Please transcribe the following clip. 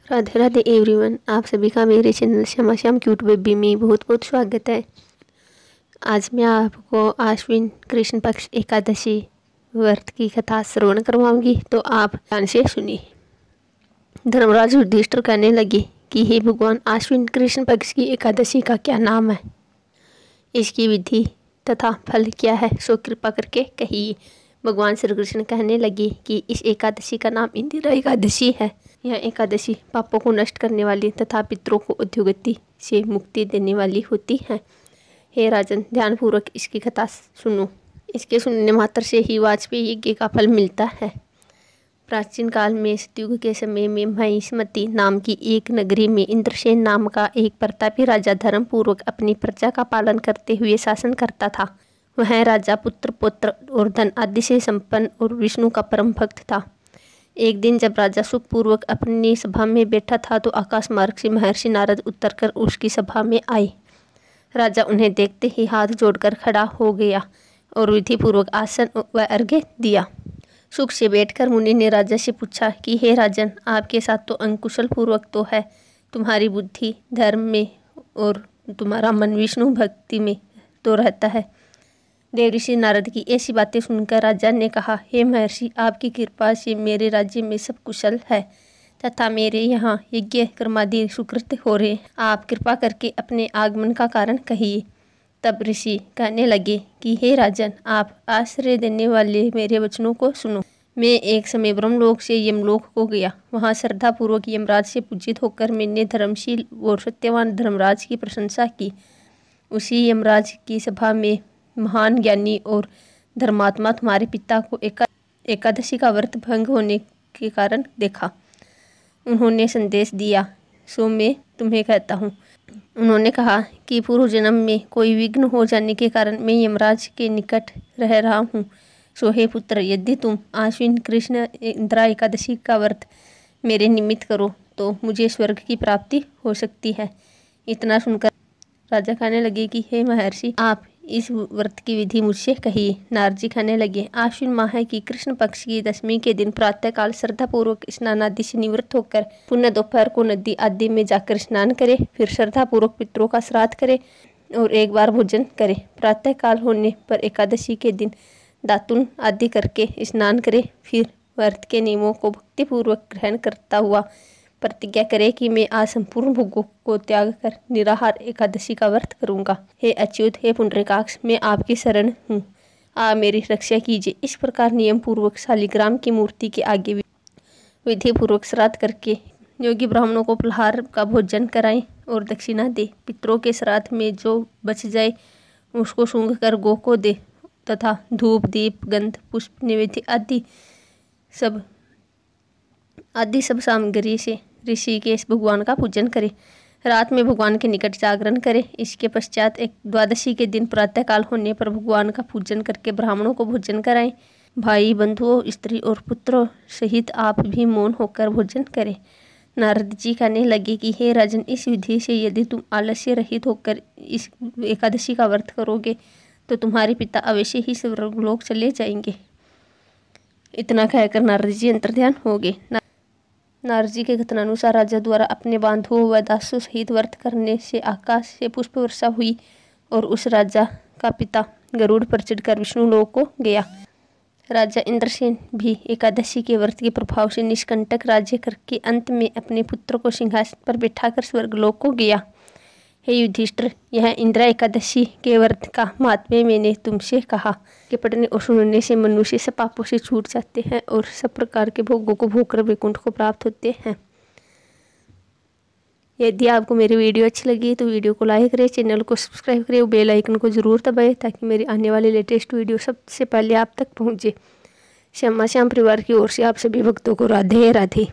Radhe Radhe everyone, आप सभी का मेरे channel Shyama Shyam cute baby में बहुत बहुत स्वागत है। आज मैं आपको आश्विन कृष्ण पक्ष एकादशी व्रत की कथा श्रवण करवाऊंगी, तो आप ध्यान से सुनिए। धर्मराज युधिष्ठिर कहने लगे कि हे भगवान, आश्विन कृष्ण पक्ष की एकादशी का क्या नाम है, इसकी विधि तथा फल क्या है, सो कृपा करके कहिए। भगवान श्री कृष्ण कहने लगे कि इस एकादशी का नाम इंदिरा एकादशी है। यह एकादशी पापों को नष्ट करने वाली तथा पितरों को अधोगति से मुक्ति देने वाली होती है। हे राजन, ध्यानपूर्वक इसकी कथा सुनो। इसके सुनने मात्र से ही वाजपेयी यज्ञ का फल मिलता है। प्राचीन काल में सतयुग के समय में महिष्मती नाम की एक नगरी में इंद्रसेन नाम का एक प्रतापी राजा धर्मपूर्वक अपनी प्रजा का पालन करते हुए शासन करता था। वह राजा पुत्र पौत्र और धन आदि से संपन्न और विष्णु का परम भक्त था। एक दिन जब राजा सुखपूर्वक अपनी सभा में बैठा था तो आकाश मार्ग से महर्षि नारद उतरकर उसकी सभा में आए। राजा उन्हें देखते ही हाथ जोड़कर खड़ा हो गया और विधिपूर्वक आसन व अर्घ्य दिया। सुख से बैठकर मुनि ने राजा से पूछा कि हे राजन, आपके साथ तो अंकुशल पूर्वक तो है, तुम्हारी बुद्धि धर्म में और तुम्हारा मन विष्णु भक्ति में तो रहता है। देवऋषि नारद की ऐसी बातें सुनकर राजा ने कहा, हे महर्षि, आपकी कृपा से मेरे राज्य में सब कुशल है तथा मेरे यहाँ यज्ञ कर्मादि सुकृत हो रहे। आप कृपा करके अपने आगमन का कारण कहिए। तब ऋषि कहने लगे कि हे राजन, आप आश्रय देने वाले मेरे वचनों को सुनो। मैं एक समय ब्रह्मलोक से यमलोक को गया। वहाँ श्रद्धापूर्वक यमराज से पूजित होकर मैंने धर्मशील और सत्यवान धर्मराज की प्रशंसा की। उसी यमराज की सभा में महान ज्ञानी और धर्मात्मा तुम्हारे पिता को एकादशी का व्रत भंग होने के कारण देखा। उन्होंने संदेश दिया, सो मैं तुम्हें कहता हूँ। उन्होंने कहा कि पूर्व जन्म में कोई विघ्न हो जाने के कारण मैं यमराज के निकट रह रहा हूँ। सो हे पुत्र, यदि तुम आश्विन कृष्ण इंदिरा एकादशी का व्रत मेरे निमित्त करो तो मुझे स्वर्ग की प्राप्ति हो सकती है। इतना सुनकर राजा कहने लगे कि हे महर्षि, आप इस व्रत की विधि मुझसे कहिए। नारद जी कहने लगे, आश्विन माह की कृष्ण पक्ष की दशमी के दिन प्रातःकाल श्रद्धापूर्वक स्नान आदि से निवृत्त होकर पुनः दोपहर को नदी आदि में जाकर स्नान करे, फिर श्रद्धापूर्वक पितरों का श्राद्ध करे और एक बार भोजन करे। प्रातःकाल होने पर एकादशी के दिन दातुन आदि करके स्नान करे, फिर व्रत के नियमों को भक्तिपूर्वक ग्रहण करता हुआ प्रतिज्ञा करे कि मैं आज संपूर्ण भोगों को त्याग कर निराहार एकादशी का व्रत करूंगा। हे अच्युत, हे पुंडरीकाक्ष, मैं आपकी शरण हूँ, आप मेरी रक्षा कीजिए। इस प्रकार नियम पूर्वक शालिग्राम की मूर्ति के आगे विधि पूर्वक श्राद्ध करके योगी ब्राह्मणों को फलाहार का भोजन कराएं और दक्षिणा दे। पितरों के श्राद्ध में जो बच जाए उसको सूंघ कर गौ को दे तथा धूप दीप गंध पुष्प निवेद्य आदि सब सामग्री से ऋषिकेश भगवान का पूजन करे। रात में भगवान के निकट जागरण करे। इसके पश्चात एक द्वादशी के दिन प्रातःकाल होने पर भगवान का पूजन करके ब्राह्मणों को भोजन कराएं। भाई बंधुओं स्त्री और पुत्रों सहित आप भी मौन होकर भोजन करें। नारद जी कहने लगे कि हे राजन, इस विधि से यदि तुम आलस्य रहित होकर इस एकादशी का व्रत करोगे तो तुम्हारे पिता अवश्य ही स्वर्गलोक चले जाएंगे। इतना कहकर नारद जी अंतर्ध्यान हो गए। नारद जी के कथनानुसार राजा द्वारा अपने बांधुओं व दासों सहित व्रत करने से आकाश से पुष्प वर्षा हुई और उस राजा का पिता गरुड़ पर चढ़कर विष्णु लोक को गया। राजा इंद्रसेन भी एकादशी के व्रत के प्रभाव से निष्कंटक राज्य करके अंत में अपने पुत्र को सिंहासन पर बैठाकर स्वर्गलोक को गया। हे युधिष्ठिर, यह इंदिरा एकादशी के व्रत का महात्म्य मैंने तुमसे कहा कि पढ़ने और सुनने से मनुष्य सब पापों से छूट जाते हैं और सब प्रकार के भोगों को भोगकर वैकुंठ को प्राप्त होते हैं। यदि आपको मेरी वीडियो अच्छी लगी तो वीडियो को लाइक करें, चैनल को सब्सक्राइब करें और बेल आइकन को जरूर दबाएं ताकि मेरी आने वाली लेटेस्ट वीडियो सबसे पहले आप तक पहुँचे। श्यामा श्याम परिवार की ओर से आप सभी भक्तों को राधे राधे।